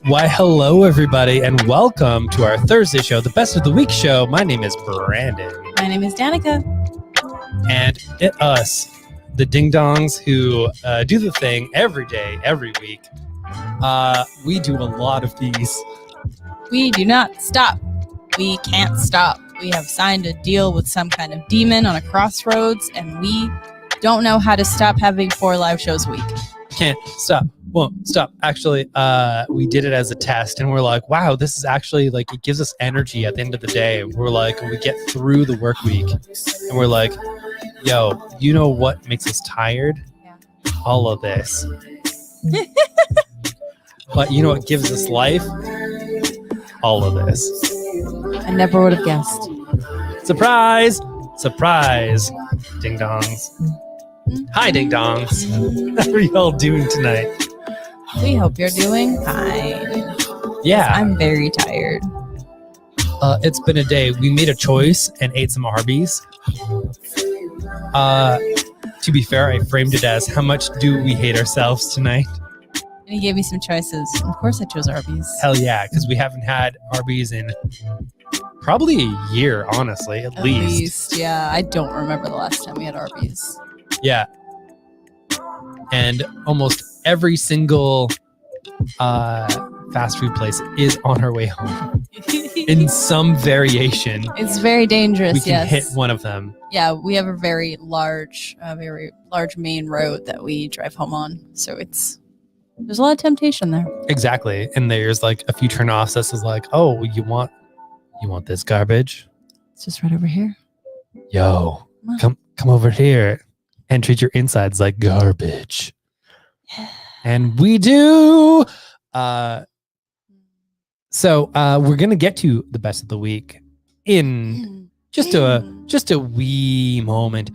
Why, hello, everybody, and welcome to our Thursday show, the Best of the Week show. My name is Brandon. My name is Danica. And us, the ding-dongs who do the thing every day, every week. We do a lot of these. We do not stop. We can't stop. We have signed a deal with some kind of demon on a crossroads, and we don't know how to stop having 4 live shows a week. Can't stop. Won't stop. Actually, we did it as a test, and we're like, wow, this is actually, like, it gives us energy at the end of the day. We're like, we get through the work week, and we're like, yo, you know what makes us tired? Yeah. All of this. But you know what gives us life? All of this. I never would have guessed. Surprise! Surprise! Ding dongs. Hi, ding dongs. How are y'all doing tonight? We hope you're doing fine. Yeah. I'm very tired. It's been a day. We made a choice and ate some Arby's. To be fair, I framed it as how much do we hate ourselves tonight? And he gave me some choices. Of course I chose Arby's. Hell yeah, because we haven't had Arby's in probably a year, honestly, at least. Yeah. I don't remember the last time we had Arby's. Yeah. And almost every single fast food place is on our way home in some variation. It's very dangerous, we can hit one of them. Yeah, we have a very large main road that we drive home on. So there's a lot of temptation there. Exactly. And there's like a few turnoffs that's like, oh, you want this garbage? It's just right over here. Yo, come over here and treat your insides like garbage. Yeah. And we do. So we're gonna get to the best of the week in just a wee moment,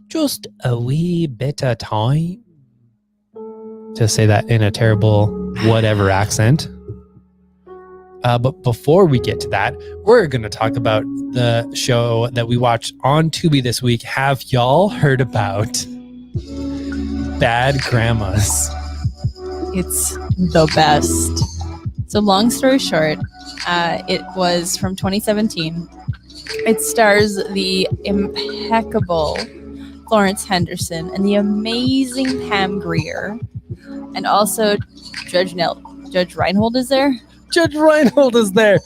just a wee bit of time. To say that in a terrible whatever accent. But before we get to that, we're going to talk about the show that we watched on Tubi this week. Have y'all heard about Bad Grandmas? It's the best. So long story short, it was from 2017. It stars the impeccable Florence Henderson and the amazing Pam Grier. And also Judge Reinhold is there. Judge Reinhold is there.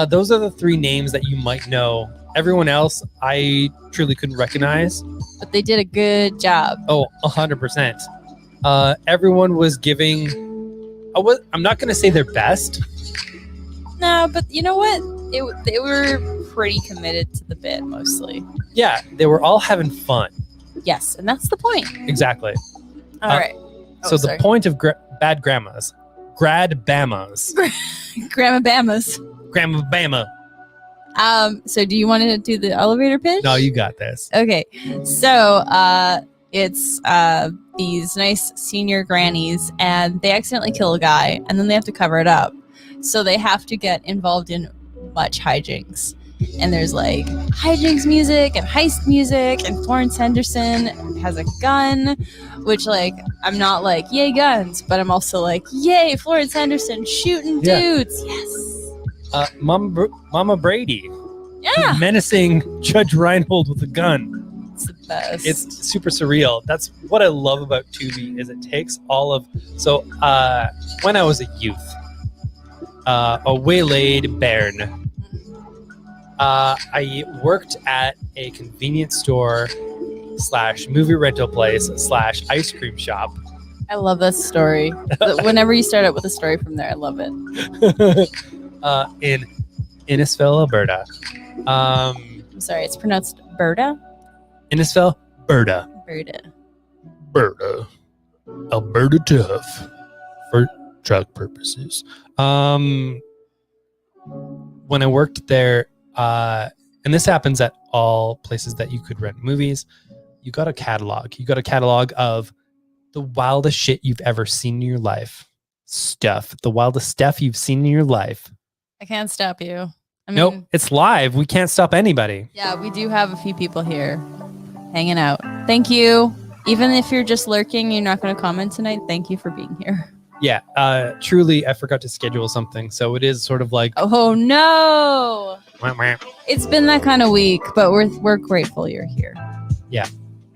Those are the 3 names that you might know. Everyone else, I truly couldn't recognize. But they did a good job. Oh, 100%. Everyone was giving... I'm not going to say their best. No, but you know what? They were pretty committed to the bit, mostly. Yeah, they were all having fun. Yes, and that's the point. Exactly. All right. So the point of Bad Grandmas, Grandbamas. Grandma. So do you want to do the elevator pitch? No, you got this. Okay. So it's these nice senior grannies, and they accidentally kill a guy, and then they have to cover it up. So they have to get involved in much hijinks. And there's like hijinks music and heist music, and Florence Henderson has a gun, which like I'm not like yay guns, but I'm also like yay Florence Henderson shooting dudes. Yes. Mama Brady. Yeah. Menacing Judge Reinhold with a gun. It's the best. It's super surreal. That's what I love about Tubi is it takes all of when I was a youth, a waylaid bairn. I worked at a convenience store / movie rental place / ice cream shop. I love this story. Whenever you start out with a story from there, I love it. In Innisfil, Alberta. I'm sorry, it's pronounced Berta? Innisfil, Berta. Berta. Alberta tough for drug purposes. When I worked there, and this happens at all places that you could rent movies, you got a catalog. You got a catalog of the wildest shit you've ever seen in your life. The wildest stuff you've seen in your life. I can't stop you. I mean, nope, it's live. We can't stop anybody. Yeah, we do have a few people here hanging out. Thank you. Even if you're just lurking, you're not going to comment tonight. Thank you for being here. Yeah, truly, I forgot to schedule something, so it is sort of like. Oh no! Wah, wah. It's been that kind of week, but we're grateful you're here. Yeah.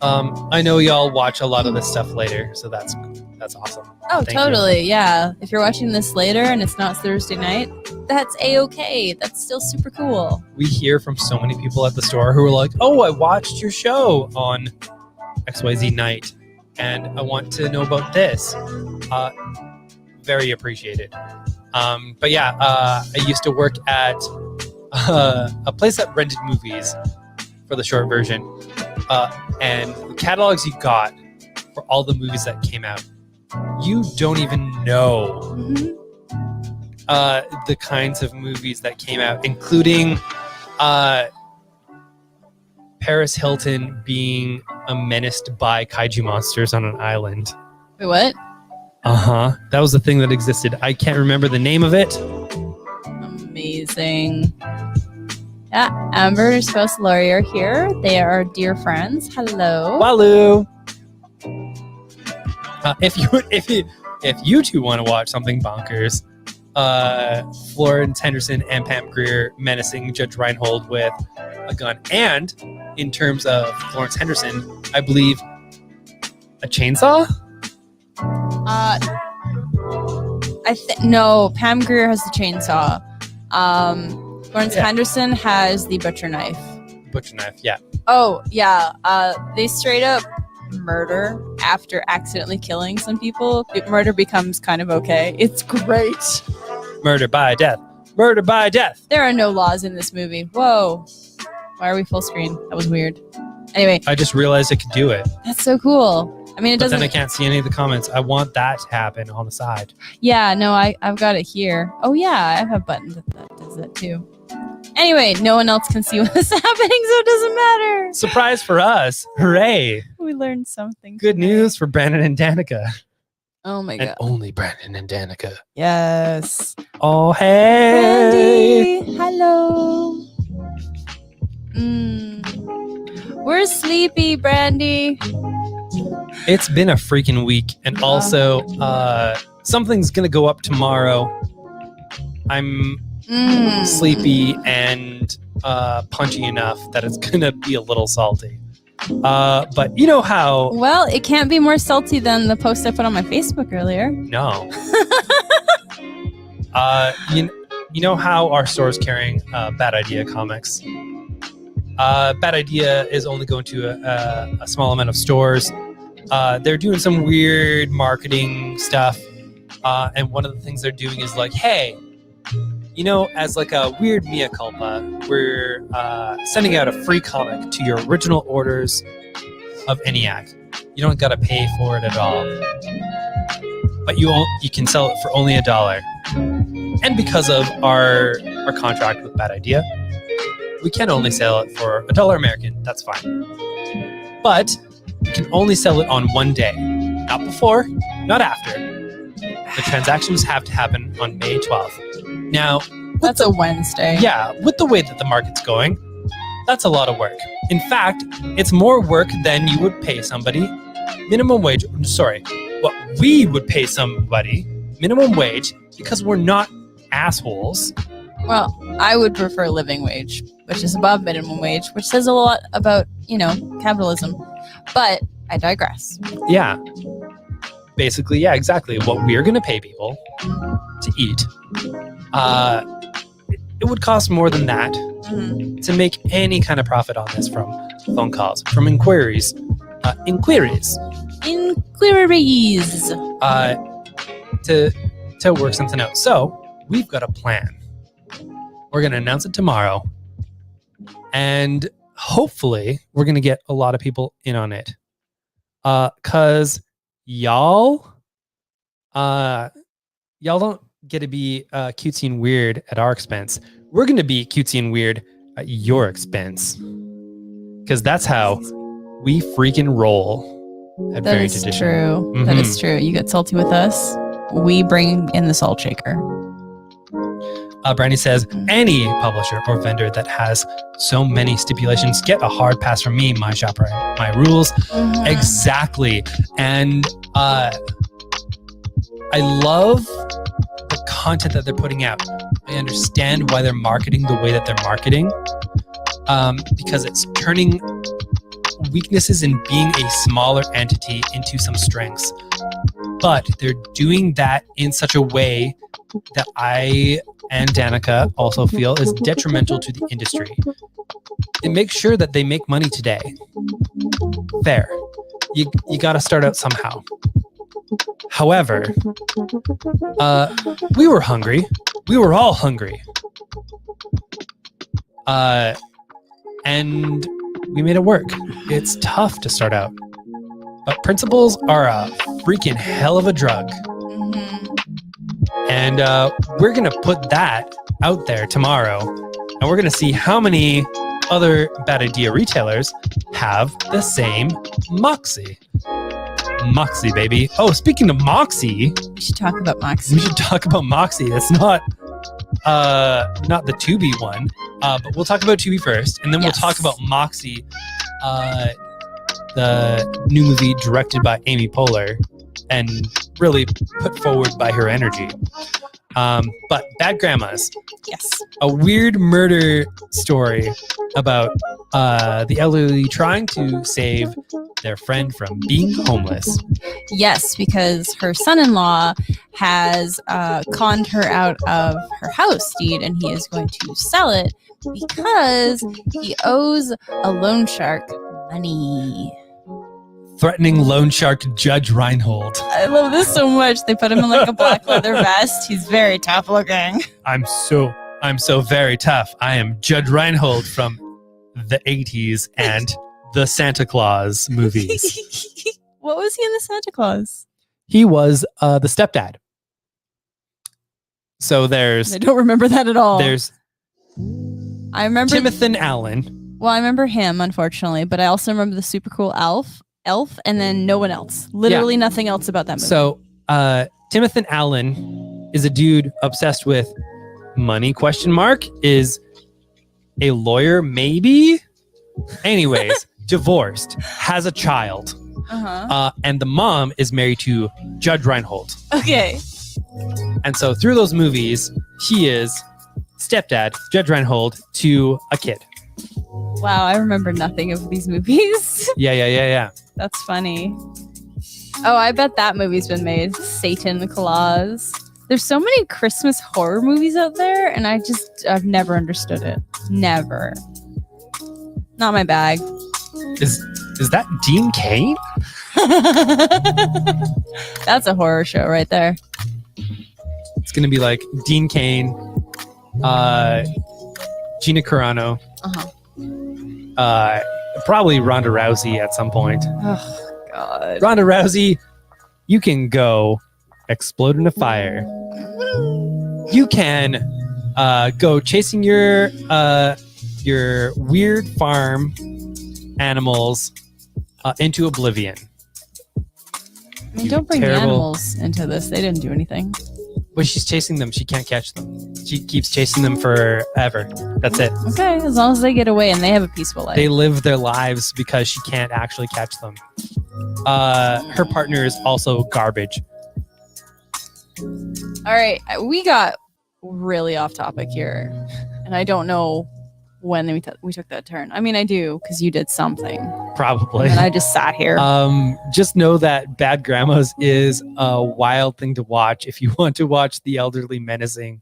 I know y'all watch a lot of this stuff later, so that's awesome. Oh, Thank totally. Yeah. If you're watching this later and it's not Thursday night, that's a-okay. That's still super cool. We hear from so many people at the store who are like, "Oh, I watched your show on XYZ night, and I want to know about this." Very appreciated. But yeah, I used to work at a place that rented movies for the short version, and the catalogs you got for all the movies that came out, you don't even know the kinds of movies that came out, including Paris Hilton being menaced by kaiju monsters on an island. Wait, what? That was the thing that existed. I can't remember the name of it. Amazing. Yeah, Amber and her spouse Lori are here. They are dear friends. Hello. Walu. If you two want to watch something bonkers, Florence Henderson and Pam Grier menacing Judge Reinhold with a gun, and in terms of Florence Henderson, I believe a chainsaw. No, Pam Grier has the chainsaw. Florence Henderson has the butcher knife. Butcher knife, yeah. Oh, yeah. They straight up murder after accidentally killing some people. Murder becomes kind of okay. It's great. Murder by death. Murder by death. There are no laws in this movie. Whoa. Why are we full screen? That was weird. Anyway. I just realized I could do it. That's so cool. I mean, it doesn't. But then I can't see any of the comments. I want that to happen on the side. Yeah, no, I've got it here. Oh, yeah, I have a button that does that too. Anyway, no one else can see what's happening, so it doesn't matter. Surprise for us. Hooray. We learned something. Good news for Brandon and Danica. Oh, my God. And only Brandon and Danica. Yes. Oh, hey. Brandy, hello. We're sleepy, Brandy. It's been a freaking week, and also something's gonna go up tomorrow. I'm sleepy and punchy enough that it's gonna be a little salty. But you know how? Well, it can't be more salty than the post I put on my Facebook earlier. No. You know how our store's carrying Bad Idea comics? Bad Idea is only going to a small amount of stores. They're doing some weird marketing stuff, and one of the things they're doing is like, hey, as like a weird mea culpa, we're sending out a free comic to your original orders of ENIAC. You don't gotta pay for it at all, but you can sell it for only $1. And because of our contract with Bad Idea, we can only sell it for $1 American. That's fine, but you can only sell it on one day, not before, not after. The transactions have to happen on May 12th. Now, that's a Wednesday. Yeah, with the way that the market's going, that's a lot of work. In fact, it's more work than you would pay somebody minimum wage. Sorry, what we would pay somebody minimum wage, because we're not assholes. Well, I would prefer living wage, which is above minimum wage, which says a lot about, capitalism. But I digress. Yeah. Basically, yeah, exactly. What we're going to pay people to eat, it would cost more than that to make any kind of profit on this from phone calls, from inquiries. To work something out. So we've got a plan. We're going to announce it tomorrow. And hopefully we're going to get a lot of people in on it. Because y'all don't get to be cutesy and weird at our expense. We're going to be cutesy and weird at your expense. Because that's how we freaking roll at Variant Edition. That is true. Mm-hmm. That is true. You get salty with us, we bring in the salt shaker. Brandy says, any publisher or vendor that has so many stipulations get a hard pass from me. My shop, my rules. Exactly. And I love the content that they're putting out. I understand why they're marketing the way that they're marketing, because it's turning weaknesses in being a smaller entity into some strengths. But they're doing that in such a way that I and Danica also feel is detrimental to the industry. It makes sure that they make money today. Fair. You got to start out somehow. However, we were hungry. We were all hungry. And we made it work. It's tough to start out. But principles are a freaking hell of a drug. And we're going to put that out there tomorrow. And we're going to see how many other Bad Idea retailers have the same Moxie. Moxie, baby. Oh, speaking of Moxie. We should talk about Moxie. We should talk about Moxie. That's not the Tubi one. But we'll talk about Tubi first. And then we'll talk about Moxie, the new movie directed by Amy Poehler and really put forward by her energy. But Bad Grandmas. Yes. A weird murder story about the elderly trying to save their friend from being homeless. Yes, because her son-in-law has conned her out of her house deed, and he is going to sell it because he owes a loan shark money. Threatening loan shark Judge Reinhold. I love this so much. They put him in like a black leather vest. He's very tough looking. I'm so very tough. I am Judge Reinhold from the 80s and the Santa Claus movies. What was he in the Santa Claus? He was the stepdad. So there's... I don't remember that at all. There's... I remember... Timothy Allen. Well, I remember him, unfortunately, but I also remember the super cool elf, and then no one else. Literally nothing else about that movie. So Timothy Allen is a dude obsessed with money, ? Is a lawyer, maybe? Anyways, divorced, has a child. And the mom is married to Judge Reinhold. Okay. And so through those movies, he is stepdad, Judge Reinhold, to a kid. Wow, I remember nothing of these movies. Yeah. That's funny. Oh, I bet that movie's been made. Satan Claus. There's so many Christmas horror movies out there, and I've never understood it. Never. Not my bag. Is that Dean Cain? That's a horror show right there. It's gonna be like Dean Cain, Gina Carano, probably Ronda Rousey at some point. Oh God. Ronda Rousey, you can go explode in a fire. You can go chasing your weird farm animals into oblivion. I mean, don't bring the animals into this. They didn't do anything. When she's chasing them, she can't catch them. She keeps chasing them forever. That's it. Okay, as long as they get away and they have a peaceful life. They live their lives because she can't actually catch them. Her partner is also garbage. All right, we got really off topic here, and I don't know when we took that turn. I mean, I do, because you did something. Probably. And I just sat here. Just know that Bad Grandmas is a wild thing to watch if you want to watch the elderly menacing,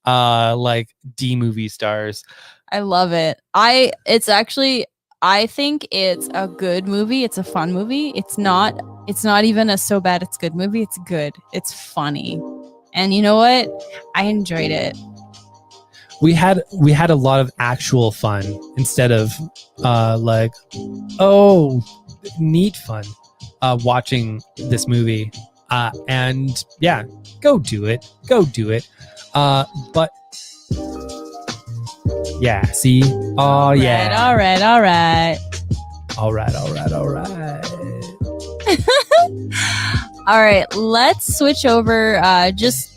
like D-movie stars. I love it. I think it's a good movie. It's a fun movie. It's not even a so bad it's good movie. It's good. It's funny. And you know what? I enjoyed it. We had a lot of actual fun instead of neat fun watching this movie. And yeah, go do it. But yeah, see? Oh yeah. All right. All right. All right, let's switch over. Just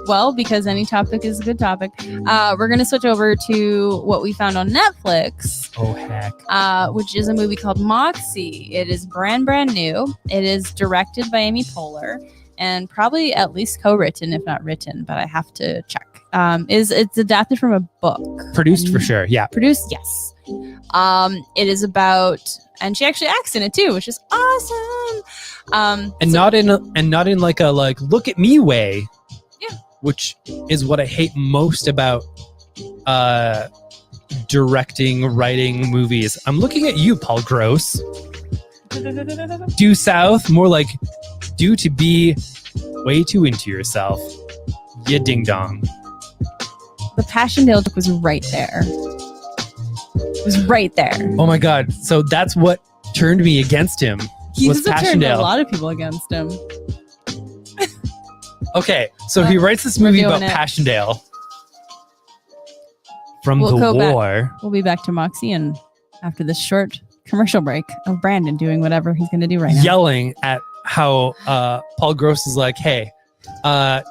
well, because any topic is a good topic, we're going to switch over to what we found on Netflix. Oh, heck. Which is a movie called Moxie. It is brand new. It is directed by Amy Poehler and probably at least co-written, if not written, but I have to check. It's adapted from a book. Produced for sure, yeah. Produced, yes. It is about, and she actually acts in it too, which is awesome. Not in like a look at me way. Yeah. Which is what I hate most about directing, writing movies. I'm looking at you, Paul Gross. Due south, more like due to be way too into yourself. You ding dong. The Passchendaele joke was right there. It was right there. Oh my god! So that's what turned me against him. He's turned a lot of people against him. Okay, so he writes this movie about Passchendaele from the war. We'll be back to Moxie and after this short commercial break of Brandon doing whatever he's going to do right now. Yelling at how Paul Gross is like, hey,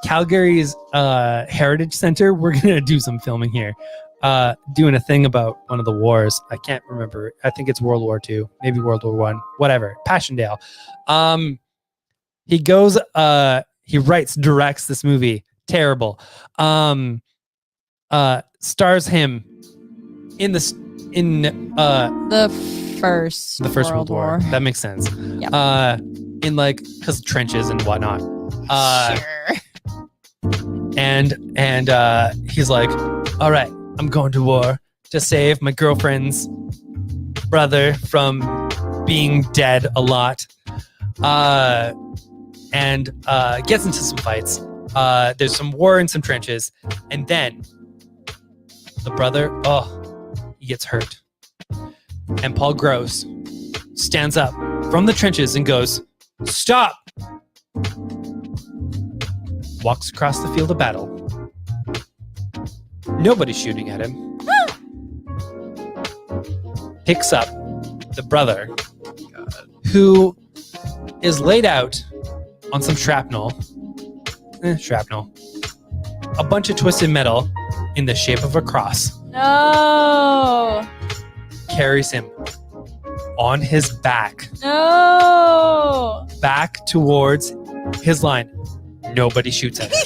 Calgary's Heritage Center, we're going to do some filming here. Doing a thing about one of the wars. I can't remember. I think it's World War II, maybe World War I, whatever. Passchendaele. He goes, he writes, directs this movie. Terrible. Stars him in the first World War. That makes sense. Yep. In because trenches and whatnot. Sure. And he's like, all right, I'm going to war to save my girlfriend's brother from being dead a lot. And gets into some fights. There's some war in some trenches. And then the brother, he gets hurt. And Paul Gross stands up from the trenches and goes, stop! Walks across the field of battle. Nobody's shooting at him. Picks up the brother, who is laid out on some shrapnel. A bunch of twisted metal in the shape of a cross. No! Carries him on his back. No! Back towards his line. Nobody shoots at him.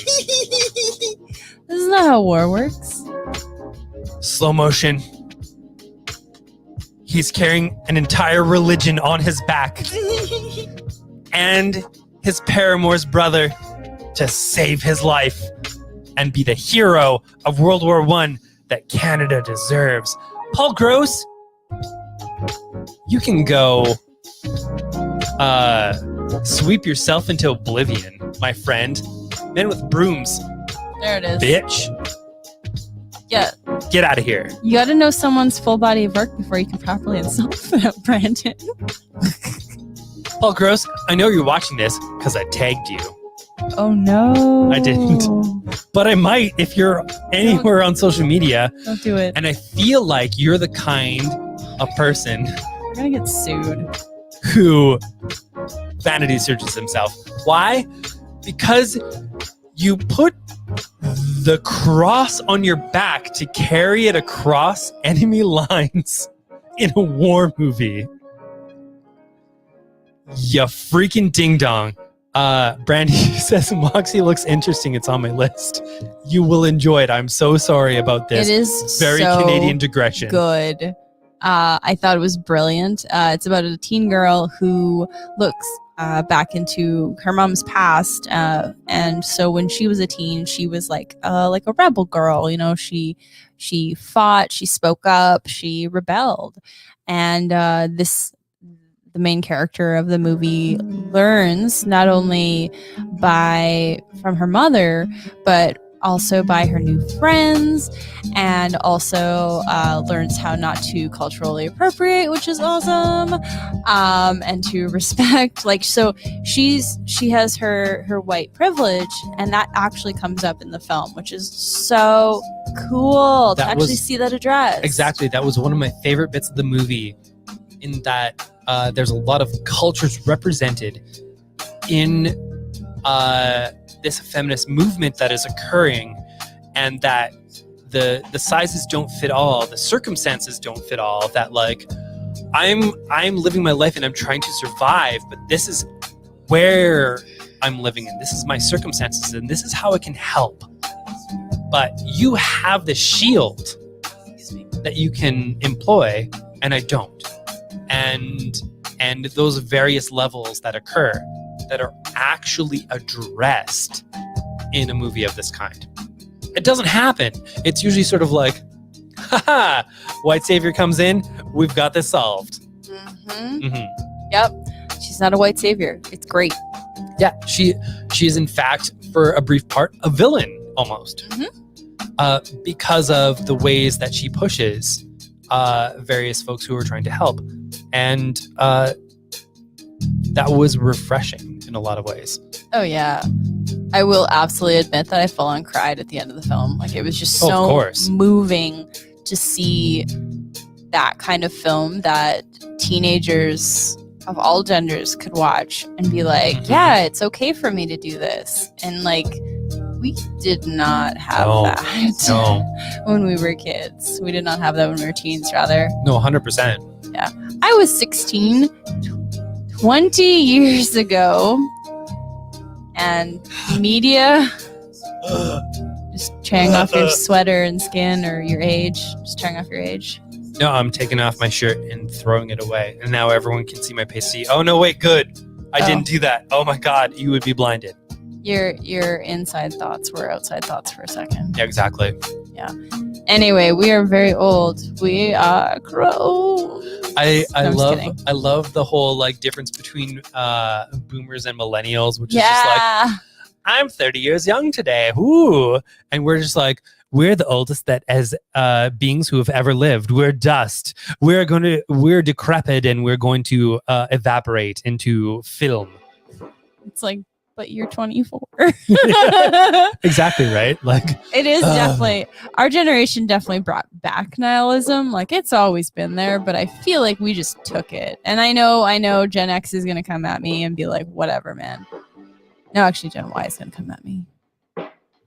This is not how war works. Slow motion. He's carrying an entire religion on his back. And his paramour's brother to save his life and be the hero of World War I that Canada deserves. Paul Gross, you can go sweep yourself into oblivion, my friend. Men with brooms. There it is. Bitch. Yeah. Get out of here. You got to know someone's full body of work before you can properly insult them, Brandon. Paul Gross, I know you're watching this because I tagged you. Oh, no. I didn't. But I might if you're anywhere on social media. Don't do it. And I feel like you're the kind of person You're going to get sued. who vanity searches himself. Why? Because you put the cross on your back to carry it across enemy lines in a war movie. You freaking ding dong. Brandy says Moxie looks interesting. It's on my list. You will enjoy it. I'm so sorry about this. It is very so Canadian digression. Good. I thought it was brilliant. It's about a teen girl who looks back into her mom's past, and so when she was a teen, she was like a rebel girl. You know, she fought, she spoke up, she rebelled, and the main character of the movie learns not only from her mother, but also by her new friends, and also learns how not to culturally appropriate, which is awesome, and to respect. So she has her white privilege, and that actually comes up in the film, which is so cool to actually see that addressed. Exactly. That was one of my favorite bits of the movie, in that there's a lot of cultures represented in this feminist movement that is occurring, and that the sizes don't fit all, the circumstances don't fit all, that like I'm living my life and I'm trying to survive, but this is where I'm living and this is my circumstances and this is how it can help. But you have the shield that you can employ and I don't. And those various levels that occur that are actually addressed in a movie of this kind. It doesn't happen. It's usually sort of like, haha, white savior comes in, we've got this solved. Yep. She's not a white savior. It's great. Yeah, she is in fact, for a brief part, a villain almost. Because of the ways that she pushes various folks who are trying to help. And that was refreshing in a lot of ways. Oh, yeah. I will absolutely admit that I full on cried at the end of the film. Like, it was just so moving to see that kind of film that teenagers of all genders could watch and be like, yeah, it's okay for me to do this. And like, we did not have that when we were kids. We did not have that when we were teens, rather. No, 100%. Yeah. I was 16 20 years ago, and media just tearing off your sweater and skin, or your age, just tearing off your age. No, I'm taking off my shirt and throwing it away, and now everyone can see my pasty. Oh no, wait, good. I didn't do that. Oh my God, you would be blinded. Your inside thoughts were outside thoughts for a second. Yeah, exactly. Yeah. Anyway, we are very old. We are grown. I love the whole like difference between boomers and millennials, which is just like, I'm 30 years young today. Ooh. And we're just like, we're the oldest that as beings who have ever lived. We're dust. We're decrepit and we're going to evaporate into film. It's like, but you're 24. Exactly, right? Like, it is definitely, our generation definitely brought back nihilism. Like, it's always been there, but I feel like we just took it. And I know Gen X is going to come at me and be like, whatever, man. No, actually, Gen Y is going to come at me.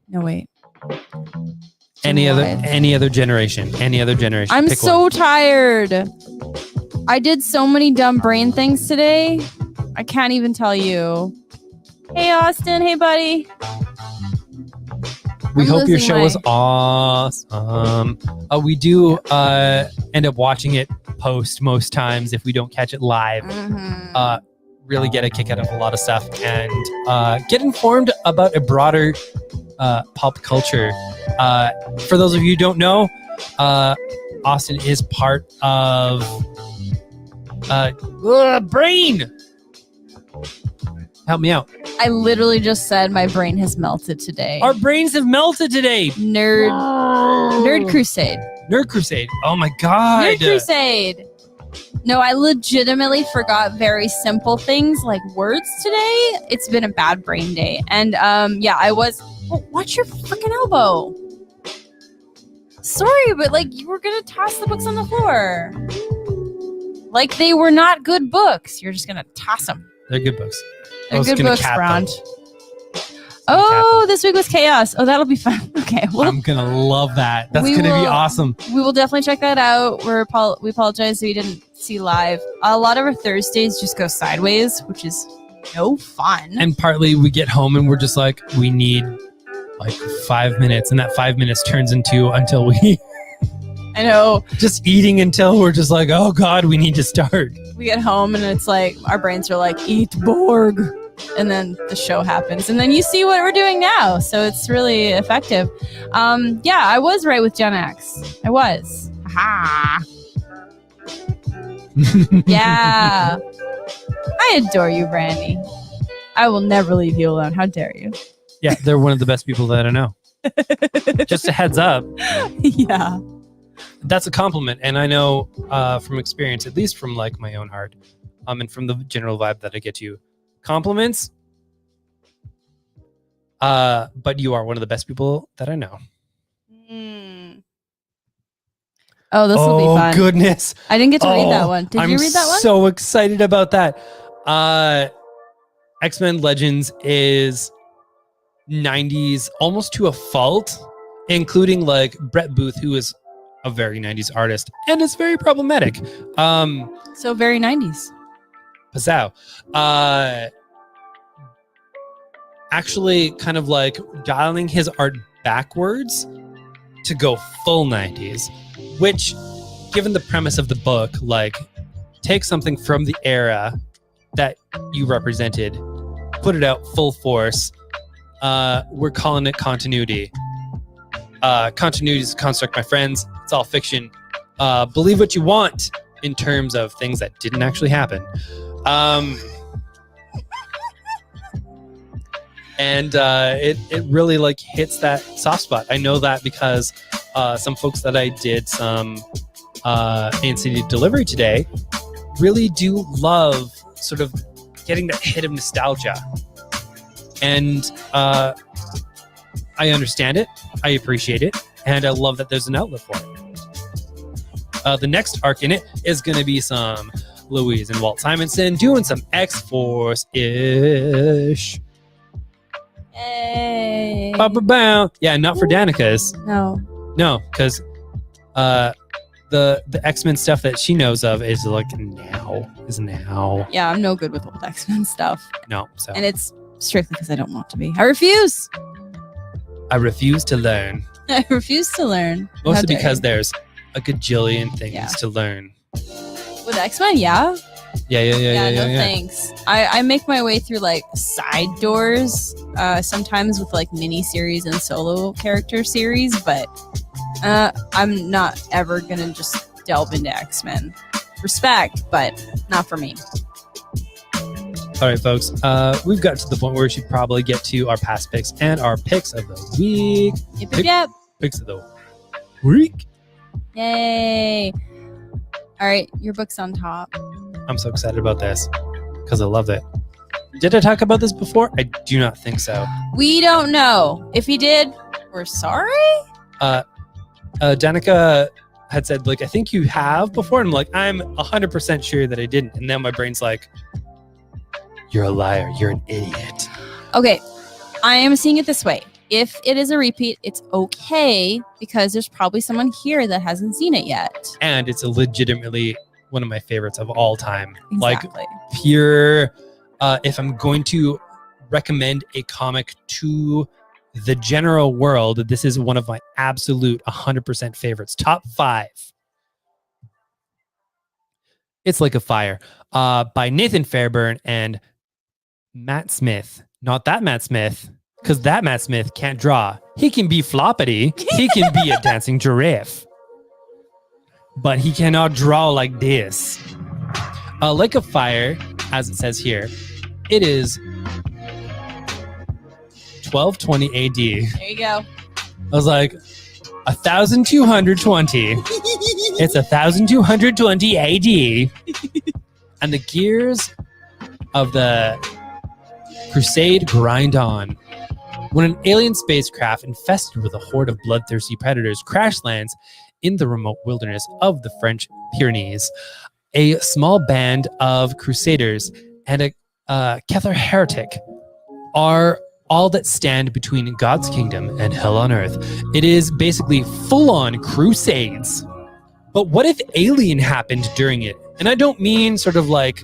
No, wait. Any other generation. I'm Pick so one. tired. I did so many dumb brain things today. I can't even tell you. Hey, Austin. Hey, buddy. We hope your show was awesome. We do end up watching it post most times if we don't catch it live. Really get a kick out of a lot of stuff and get informed about a broader pop culture. For those of you who don't know, Austin is part of Brain. Help me out. I literally just said my brain has melted today. Our brains have melted today. Nerd Crusade. Nerd Crusade. Oh my God. Nerd Crusade. No, I legitimately forgot very simple things like words today. It's been a bad brain day. And yeah, I was... Oh, watch your freaking elbow. Sorry, but like you were going to toss the books on the floor. Like they were not good books. You're just going to toss them. They're good books. They're good books, Brand. Oh, this week was chaos. Oh, that'll be fun. Okay. Well, I'm going to love that. That's going to be awesome. We will definitely check that out. We apologize we didn't see live. A lot of our Thursdays just go sideways, which is no fun. And partly we get home and we're just like, we need like 5 minutes. And that 5 minutes turns into until we... I know. Just eating until we're just like, oh God, we need to start. We get home and it's like, our brains are like, eat Borg. And then the show happens. And then you see what we're doing now. So it's really effective. Yeah, I was right with Gen X. I was. Ha. Yeah. I adore you, Brandy. I will never leave you alone. How dare you? Yeah, they're one of the best people that I know. Just a heads up. Yeah. That's a compliment. And I know from experience, at least from like my own heart, and from the general vibe that I get to you, compliments. But you are one of the best people that I know. Oh, this will be fun. Oh, goodness. I didn't get to read that one. Did you read that one? I'm so excited about that. X-Men Legends is 90s almost to a fault, including like Brett Booth, who is a very 90s artist and is very problematic. So very 90s. Pazzow. Actually kind of like dialing his art backwards to go full 90s, which, given the premise of the book, like, take something from the era that you represented, put it out full force. We're calling it continuity. Continuity is a construct, my friends. It's all fiction. Believe what you want in terms of things that didn't actually happen. And it really like hits that soft spot. I know that because some folks that I did some ANCD delivery today really do love sort of getting that hit of nostalgia. And I understand it, I appreciate it, and I love that there's an outlet for it. The next arc in it is going to be some Louise and Walt Simonson doing some X-Force-ish. Yay. Ba-ba-bow. Yeah, not for Danica's. No, because the X-Men stuff that she knows of is like now. Yeah, I'm no good with old X-Men stuff. No, so And it's strictly because I don't want to be. I refuse. I refuse to learn. I refuse to learn. How Mostly dare because you. there's a gajillion things Yeah. to learn. With X-Men, yeah. Yeah. No thanks. I make my way through like side doors, sometimes with like mini series and solo character series, but I'm not ever gonna just delve into X-Men. Respect, but not for me. All right, folks. We've got to the point where we should probably get to our past picks and our picks of the week. Yep. Picks of the week. Yay. All right, your book's on top. I'm so excited about this because I love it. Did I talk about this before? I do not think so. We don't know. If he did, we're sorry. Danica had said, like, I think you have before. And I'm like, I'm 100% sure that I didn't. And then my brain's like, you're a liar. You're an idiot. Okay, I am seeing it this way. If it is a repeat, it's okay because there's probably someone here that hasn't seen it yet. And it's legitimately one of my favorites of all time. Exactly. Like, pure, if I'm going to recommend a comic to the general world, this is one of my absolute 100% favorites. Top 5. It's Like a Fire by Nathan Fairburn and Matt Smith. Not that Matt Smith, because that Matt Smith can't draw. He can be floppity. He can be a dancing giraffe. But he cannot draw like this. Like a Fire, as it says here, it is 1220 AD. There you go. I was like, 1220. It's 1220 AD. And the gears of the crusade grind on. When an alien spacecraft infested with a horde of bloodthirsty predators crash lands in the remote wilderness of the French Pyrenees, a small band of crusaders and a Catholic heretic are all that stand between God's kingdom and hell on earth. It is basically full-on crusades. But what if alien happened during it? And I don't mean sort of like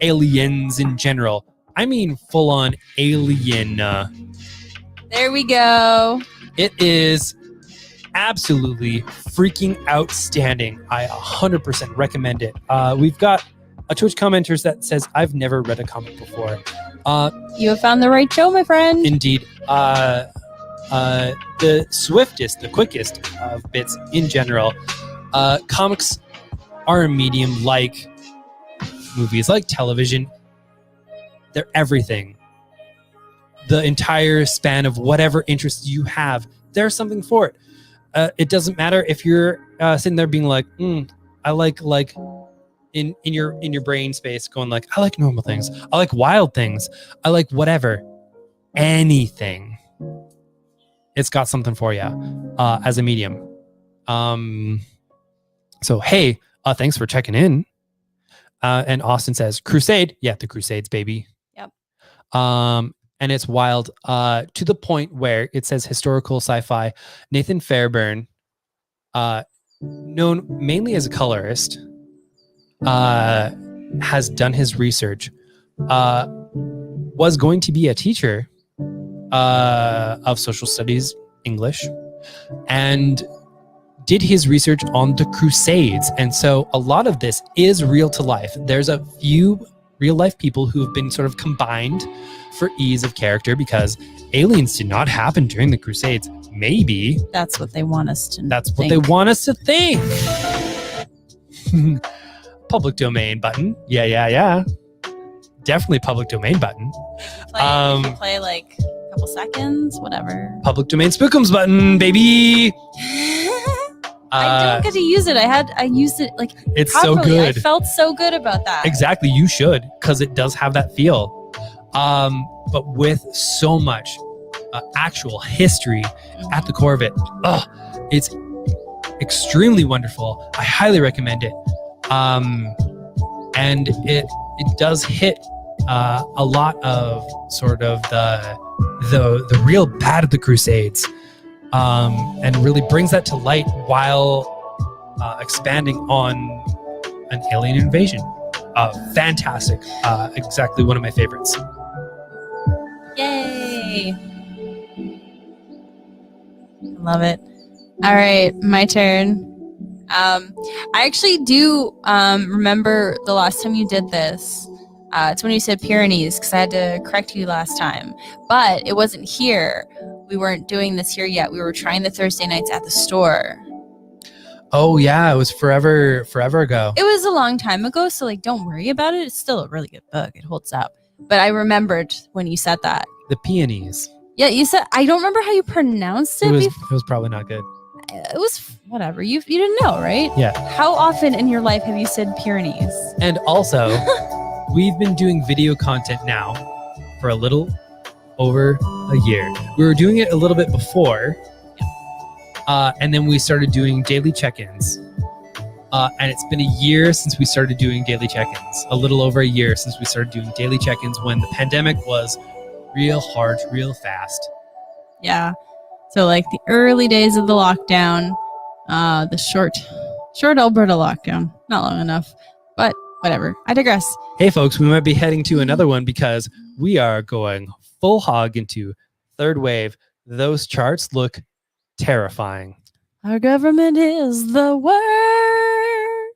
aliens in general. I mean full-on alien. There we go. It is absolutely freaking outstanding. I 100% recommend it. We've got a Twitch commenter that says, I've never read a comic before. You have found the right show, my friend. Indeed. The swiftest, the quickest of bits in general. Comics are a medium like movies, like television. They're everything. The entire span of whatever interests you have, there's something for it. It doesn't matter if you're sitting there being like, I like in your brain space going like, I like normal things. I like wild things. I like whatever. Anything. It's got something for you as a medium. So, hey, thanks for checking in. And Austin says, Crusade. Yeah, the Crusades, baby. Yep. And it's wild to the point where it says historical sci-fi. Nathan Fairburn, known mainly as a colorist, has done his research, was going to be a teacher of social studies English, and did his research on the Crusades. And so a lot of this is real to life. There's a few real life people who have been sort of combined for ease of character because aliens did not happen during the Crusades. Maybe That's what they want us to that's what think. they want us to think. Public domain button. Yeah. Definitely public domain button. You can play like a couple seconds, whatever. Public domain spookums button, baby. I don't get to use it. I used it like It's properly. so good. I felt so good about that. Exactly, you should, because it does have that feel. But with so much actual history at the core of it, it's extremely wonderful. I highly recommend it. And it does hit a lot of sort of the real bad of the Crusades, and really brings that to light while expanding on an alien invasion. Fantastic. Exactly one of my favorites. Yay! Love it. All right, my turn. I actually do remember the last time you did this. It's when you said Pyrenees, because I had to correct you last time. But it wasn't here. We weren't doing this here yet. We were trying the Thursday nights at the store. Oh yeah, it was forever ago. It was a long time ago, so like, don't worry about it. It's still a really good book. It holds up. But I remembered when you said that. The Peonies. Yeah, you said, I don't remember how you pronounced it. It was probably not good. It was whatever. You didn't know, right? Yeah. How often in your life have you said Pyrenees? And also, we've been doing video content now for a little over a year. We were doing it a little bit before, and then we started doing daily check-ins. And it's been a year since we started doing daily check-ins. A little over a year since we started doing daily check-ins when the pandemic was real hard, real fast. Yeah. So like the early days of the lockdown, the short Alberta lockdown. Not long enough, but whatever. I digress. Hey folks, we might be heading to another one because we are going full hog into third wave. Those charts look terrifying. Our government is the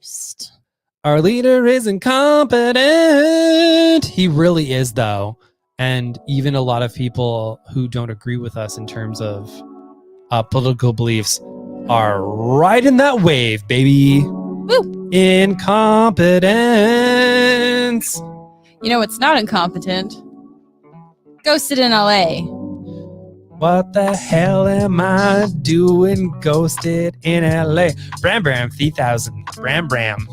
worst. Our leader is incompetent. He really is, though. And even a lot of people who don't agree with us in terms of political beliefs are right in that wave, baby. Woo. Incompetence. You know what's not incompetent? Ghosted in LA. What the hell am I doing ghosted in LA? Bram 3000. Bram. Bram.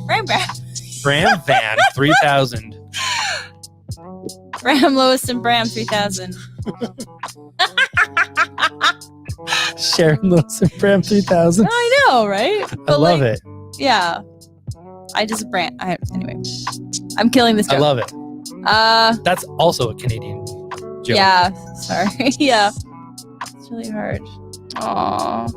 Bram Van 3000. Bram, Lois, and Bram 3000. Sharon Lewis and Bram 3000. I know, right? I love it. Yeah. Anyway. I'm killing this joke. I love it. That's also a Canadian joke. Yeah. Sorry. Yeah. It's really hard. Aww.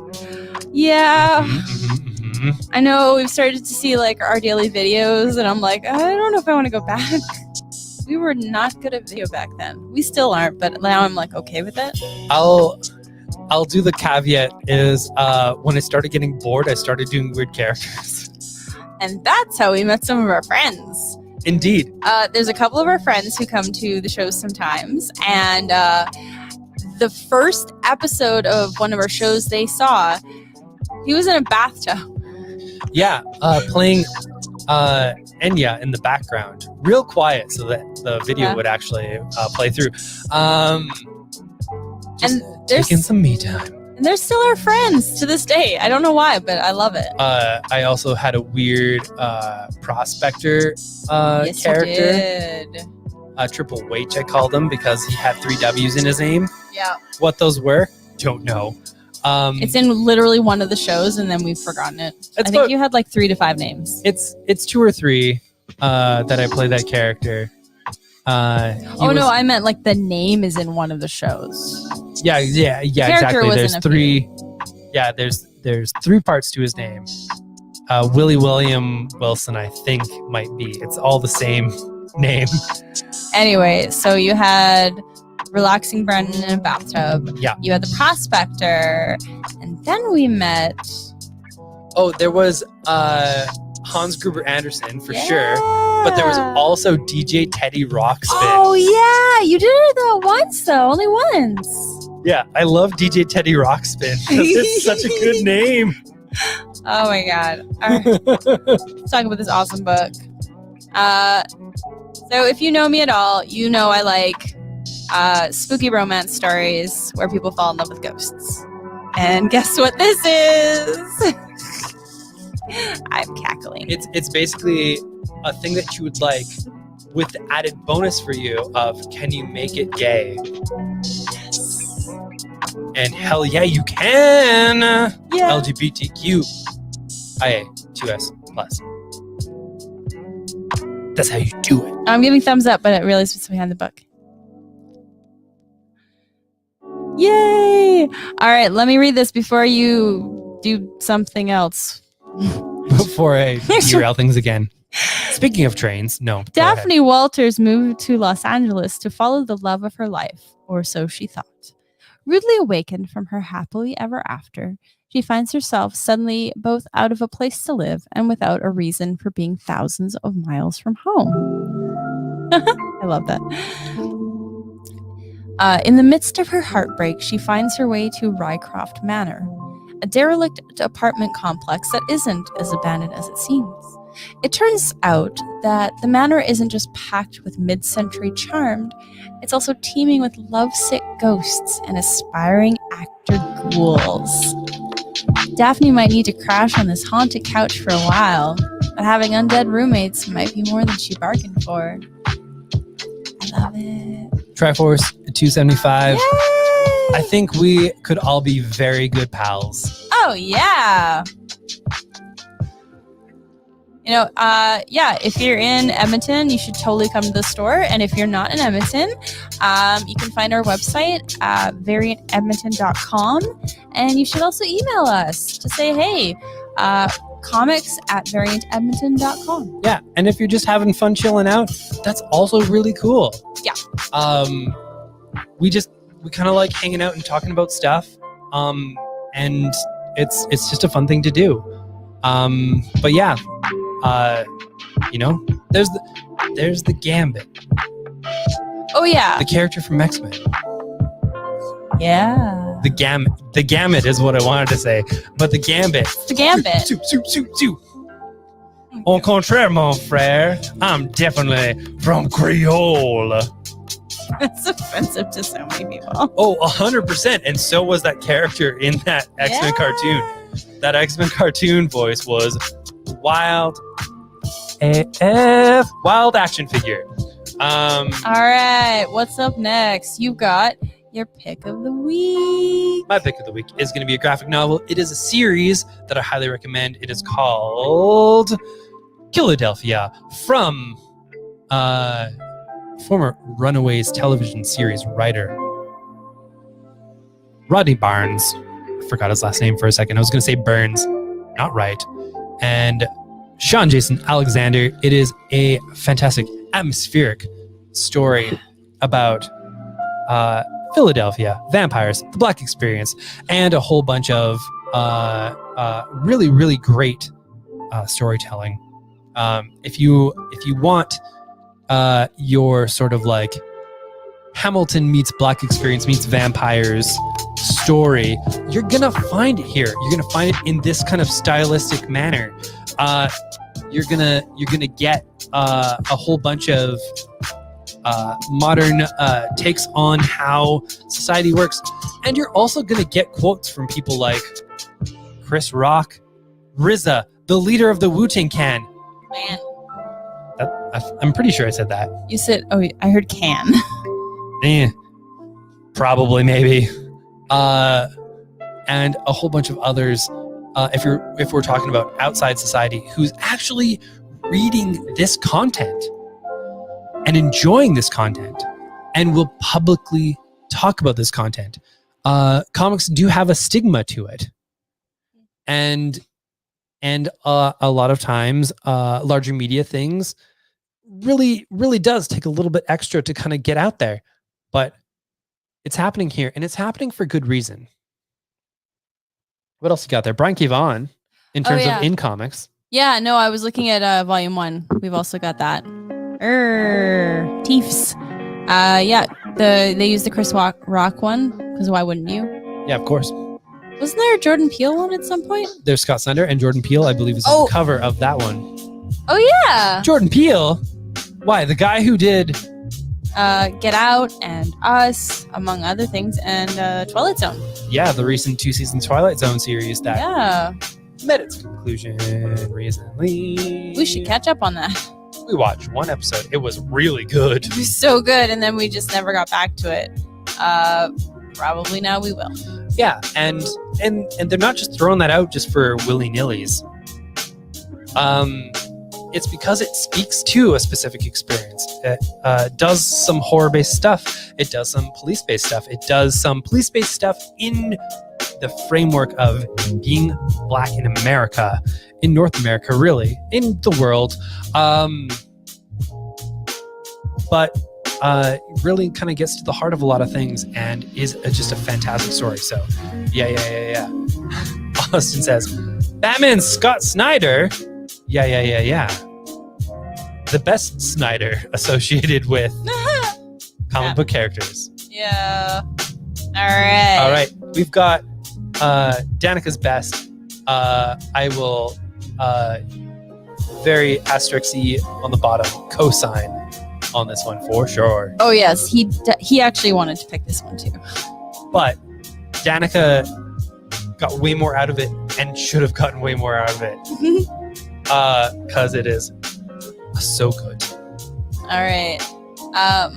Yeah. Mm-hmm. I know we've started to see like our daily videos, and I'm like, I don't know if I want to go back. We were not good at video back then. We still aren't, but now I'm like okay with it. I'll do the caveat is when I started getting bored, I started doing weird characters. And that's how we met some of our friends. Indeed. There's a couple of our friends who come to the shows sometimes, and the first episode of one of our shows they saw, he was in a bathtub. Yeah, playing Enya in the background, real quiet, so that the video would actually play through. Just taking some me time. And they're still our friends to this day. I don't know why, but I love it. I also had a weird prospector Yes, character. you did. Triple H, I called him because he had 3 W's in his name. Yeah. What those were, don't know. It's in literally one of the shows, and then we've forgotten it. I think you had like 3 to 5 names. It's 2 or 3. that I played that character. No, I meant like the name is in one of the shows. Yeah, exactly. There's three. Yeah, there's 3 parts to his name. Willie William Wilson, I think, might be. It's all the same name. Anyway, so you had Relaxing Brennan in a bathtub. Yeah. You had the Prospector, and then we met. Oh, there was Hans Gruber Anderson for sure, but there was also DJ Teddy Rockspin. Oh yeah, you did it once though, only once. Yeah, I love DJ Teddy Rockspin because it's such a good name. Oh my god! All right. Let's talk about this awesome book. So if you know me at all, you know I like spooky romance stories where people fall in love with ghosts. And guess what this is? I'm cackling. It's basically a thing that you would like with the added bonus for you of can you make it gay? Yes. And hell yeah, you can! Yeah. LGBTQIA2S+. That's how you do it. I'm giving thumbs up, but it really is what's behind the book. Yay! All right, let me read this before you do something else. Before I derail things again. Speaking of trains, no. Daphne Walters moved to Los Angeles to follow the love of her life, or so she thought. Rudely awakened from her happily ever after, she finds herself suddenly both out of a place to live and without a reason for being thousands of miles from home. I love that. In the midst of her heartbreak, she finds her way to Rycroft Manor, a derelict apartment complex that isn't as abandoned as it seems. It turns out that the manor isn't just packed with mid-century charm, it's also teeming with lovesick ghosts and aspiring actor ghouls. Daphne might need to crash on this haunted couch for a while, but having undead roommates might be more than she bargained for. I love it. Triforce 275. Yay! I think we could all be very good pals. Oh, yeah. You know, if you're in Edmonton, you should totally come to the store. And if you're not in Edmonton, you can find our website, variantedmonton.com. And you should also email us to say, hey, comics@variantedmonton.com. Yeah, and if you're just having fun chilling out, that's also really cool. Yeah. We kind of like hanging out and talking about stuff. And it's just a fun thing to do. But yeah. There's the Gambit. Oh yeah. The character from XMen. Yeah. The Gamut is what I wanted to say, but the Gambit. The Gambit. Au contraire, mon frère, I'm definitely from Creole. That's offensive to so many people. Oh, 100%. And so was that character in that X-Men cartoon. That X-Men cartoon voice was wild AF. Wild action figure. All right. What's up next? You got your pick of the week. My pick of the week is going to be a graphic novel. It is a series that I highly recommend. It is called Philadelphia, from former Runaways television series writer Rodney Barnes. I forgot his last name for a second. I was going to say Burns, not right. And Sean Jason Alexander. It is a fantastic atmospheric story about Philadelphia, vampires, the Black experience, and a whole bunch of really, really great storytelling. If you want your sort of like Hamilton meets Black experience meets vampires story, you're gonna find it here. You're gonna find it in this kind of stylistic manner. You're gonna get a whole bunch of modern takes on how society works, and you're also gonna get quotes from people like Chris Rock, RZA, the leader of the Wu-Tang Clan. Man. I'm pretty sure I said that. You said, I heard can. Probably, maybe. And a whole bunch of others. If we're talking about outside society, who's actually reading this content and enjoying this content and will publicly talk about this content. Comics do have a stigma to it. And a lot of times, larger media things really does take a little bit extra to kind of get out there. But it's happening here, and it's happening for good reason. What else you got there? Brian came on in terms of in comics. Yeah, no, I was looking at volume 1. We've also got that. Teefs. Yeah, they used the Chris Rock one, because why wouldn't you? Yeah, of course. Wasn't there a Jordan Peele one at some point? There's Scott Snyder, and Jordan Peele, I believe, is on the cover of that one. Oh, yeah. Jordan Peele? Why? The guy who did... Get Out and Us, among other things, and Twilight Zone. Yeah, the recent 2-season Twilight Zone series that met its conclusion recently. We should catch up on that. We watched one episode. It was really good. It was so good, and then we just never got back to it. Probably now we will. Yeah, and they're not just throwing that out just for willy-nillys. It's because it speaks to a specific experience. It does some horror-based stuff. It does some police-based stuff. It does some police-based stuff in the framework of being Black in America, in North America, really, in the world. But really kind of gets to the heart of a lot of things and is just a fantastic story. So, yeah. Austin says, Batman Scott Snyder? Yeah. The best Snyder associated with comic book characters. Yeah. All right. We've got Danica's best. I will very asterisk-y on the bottom cosign on this one for sure. Oh yes, he actually wanted to pick this one too. But Danica got way more out of it and should have gotten way more out of it. Because it is so good. All right.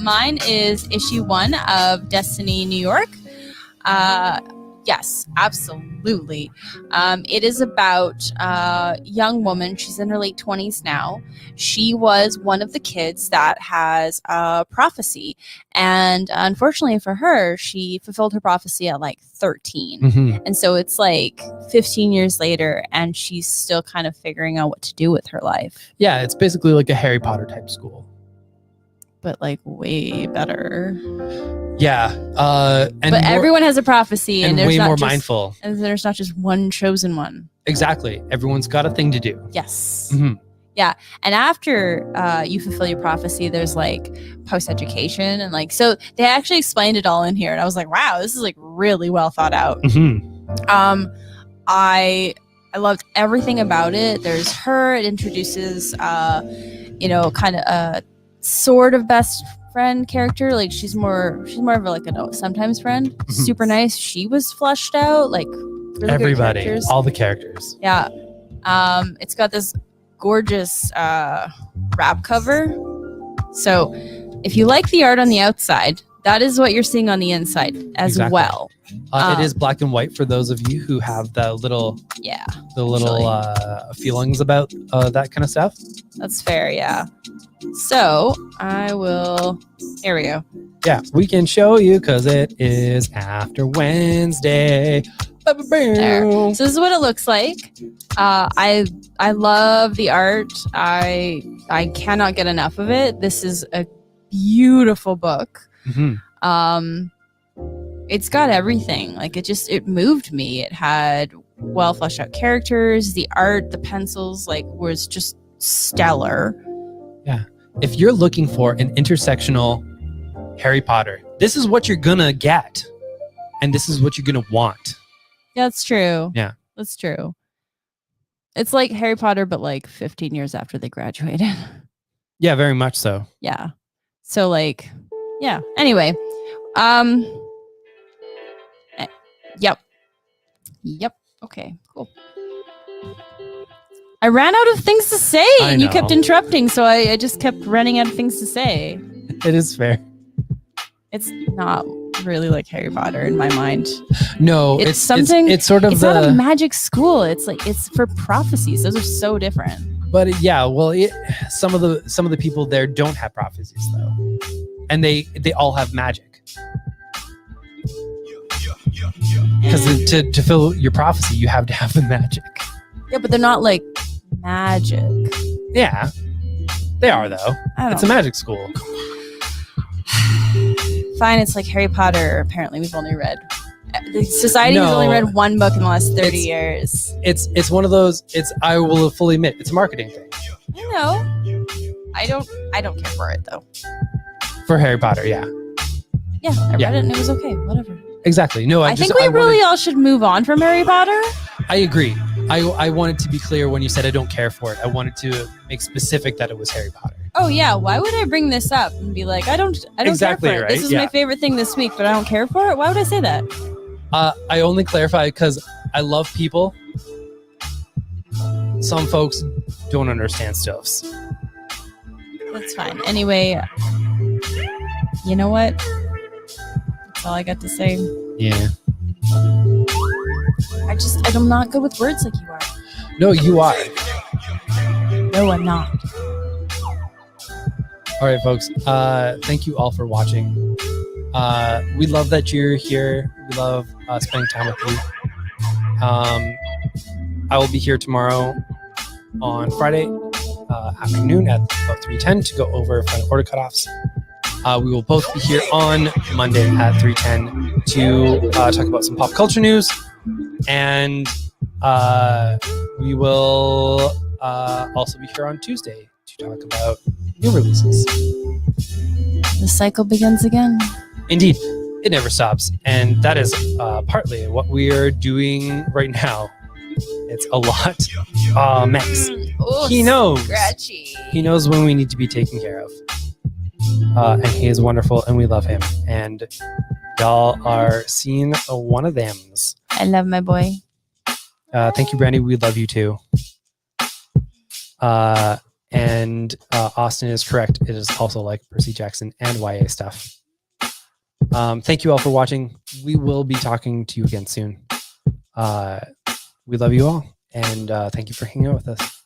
Mine is issue 1 of Destiny New York. Yes, absolutely. It is about a young woman. She's in her late 20s now. She was one of the kids that has a prophecy. And unfortunately for her, she fulfilled her prophecy at like 13. Mm-hmm. And so it's like 15 years later, and she's still kind of figuring out what to do with her life. Yeah, it's basically like a Harry Potter type school. But like way better. Yeah. But everyone has a prophecy, and there's way not more just, mindful. And there's not just one chosen one. Exactly. Everyone's got a thing to do. Yes. Mm-hmm. Yeah. And after you fulfill your prophecy, there's like post-education, and like, so they actually explained it all in here, and I was like, wow, this is like really well thought out. Mm-hmm. I loved everything about it. There's her. It introduces kind of a sort of best friend character. Like she's more of a, like a sometimes friend. Mm-hmm. Super nice. She was fleshed out, like really everybody, good characters. all the characters. Yeah. It's got this gorgeous wrap cover. So if you like the art on the outside, that is what you're seeing on the inside as well. It is black and white for those of you who have the little feelings about that kind of stuff. That's fair, yeah. So I will. Here we go. Yeah, we can show you because it is after Wednesday. There. So this is what it looks like. I love the art. I cannot get enough of it. This is a beautiful book. Mm-hmm. It's got everything. Like it moved me. It had well fleshed out characters. The art, the pencils, like was just stellar. Yeah. If you're looking for an intersectional Harry Potter, this is what you're gonna get, and this is what you're gonna want. Yeah, that's true. Yeah, that's true. It's like Harry Potter, but like 15 years after they graduated. Yeah, very much so. Yeah. So like, yeah. Anyway, Yep. Okay, cool. I ran out of things to say, and you kept interrupting, so I just kept running out of things to say. It is fair. It's not really like Harry Potter in my mind. No, it's something. It's sort of it's not a magic school. It's like it's for prophecies. Those are so different. But yeah, well, some of the people there don't have prophecies though, and they all have magic. Because to fill your prophecy, you have to have the magic. Yeah, but they're not like magic. Yeah, they are though. It's a magic school. Fine, it's like Harry Potter. Apparently, we've only read. The society has only read one book in the last 30 years. It's one of those. I will fully admit, it's a marketing thing. I know. I don't care for it though. For Harry Potter, yeah. Yeah, I read it and it was okay. Whatever. Exactly. No, I think we really all should move on from Harry Potter. I agree. I wanted to be clear when you said I don't care for it. I wanted to make specific that it was Harry Potter. Oh yeah, why would I bring this up and be like, I don't exactly care for it. Right? This is my favorite thing this week, but I don't care for it? Why would I say that? I only clarify because I love people. Some folks don't understand stuffs. That's fine. Anyway, you know what? That's all I got to say. Yeah. I'm not good with words like you are. No, you are. No, I'm not. All right, folks. Thank you all for watching. We love that you're here. We love spending time with you. I will be here tomorrow on Friday afternoon at about 3:10 to go over final order cutoffs. We will both be here on Monday at 3:10 to talk about some pop culture news, and we will also be here on Tuesday to talk about new releases. The cycle begins again. Indeed, it never stops, and that is partly what we are doing right now. It's a lot. Max, he knows. Scratchy. He knows when we need to be taken care of. And he is wonderful, and we love him. And y'all are seeing one of thems. I love my boy. Thank you, Brandy. We love you too. And Austin is correct. It is also like Percy Jackson and YA stuff. Thank you all for watching. We will be talking to you again soon. We love you all, and thank you for hanging out with us.